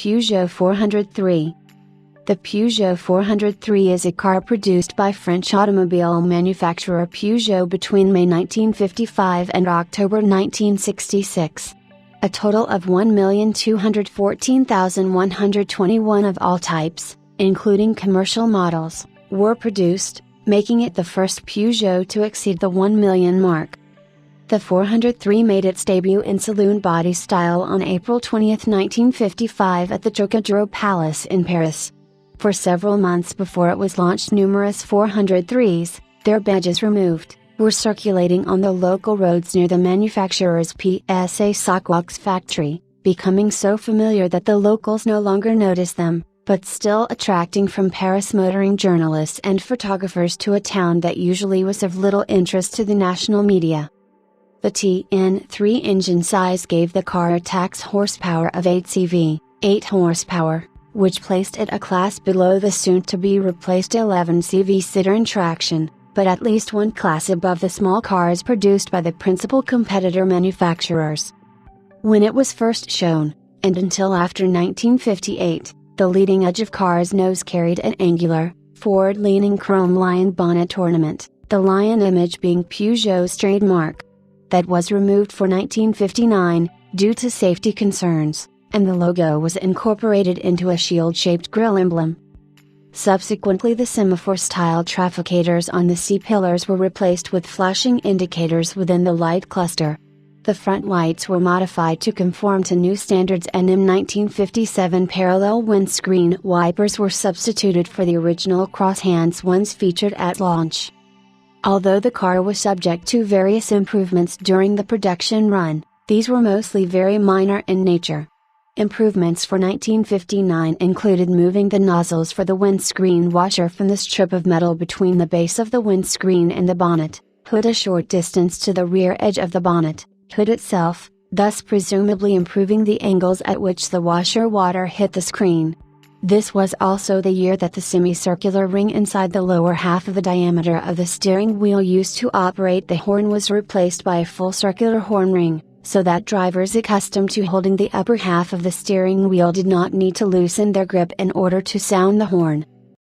Peugeot 403. The Peugeot 403 is a car produced by French automobile manufacturer Peugeot between May 1955 and October 1966. A total of 1,214,121 of all types, including commercial models, were produced, making it the first Peugeot to exceed the 1 million mark. The 403 made its debut in saloon body style on April 20, 1955 at the Trocadéro Palace in Paris. For several months before it was launched, numerous 403s, their badges removed, were circulating on the local roads near the manufacturer's PSA Sockworks factory, becoming so familiar that the locals no longer noticed them, but still attracting from Paris motoring journalists and photographers to a town that usually was of little interest to the national media. The TN3 engine size gave the car a tax horsepower of 8 CV, 8 horsepower, which placed it a class below the soon-to-be replaced 11 CV Citroën traction, but at least one class above the small cars produced by the principal competitor manufacturers. When it was first shown, and until after 1958, the leading edge of car's nose carried an angular, forward-leaning chrome lion bonnet ornament, the lion image being Peugeot's trademark. That was removed for 1959, due to safety concerns, and the logo was incorporated into a shield-shaped grille emblem. Subsequently, the semaphore-style trafficators on the C-pillars were replaced with flashing indicators within the light cluster. The front lights were modified to conform to new standards, and in 1957 parallel windscreen wipers were substituted for the original cross-hands ones featured at launch. Although the car was subject to various improvements during the production run, these were mostly very minor in nature. Improvements for 1959 included moving the nozzles for the windscreen washer from the strip of metal between the base of the windscreen and the bonnet, hood a short distance to the rear edge of the bonnet, hood itself, thus presumably improving the angles at which the washer water hit the screen. This was also the year that the semicircular ring inside the lower half of the diameter of the steering wheel used to operate the horn was replaced by a full circular horn ring, so that drivers accustomed to holding the upper half of the steering wheel did not need to loosen their grip in order to sound the horn.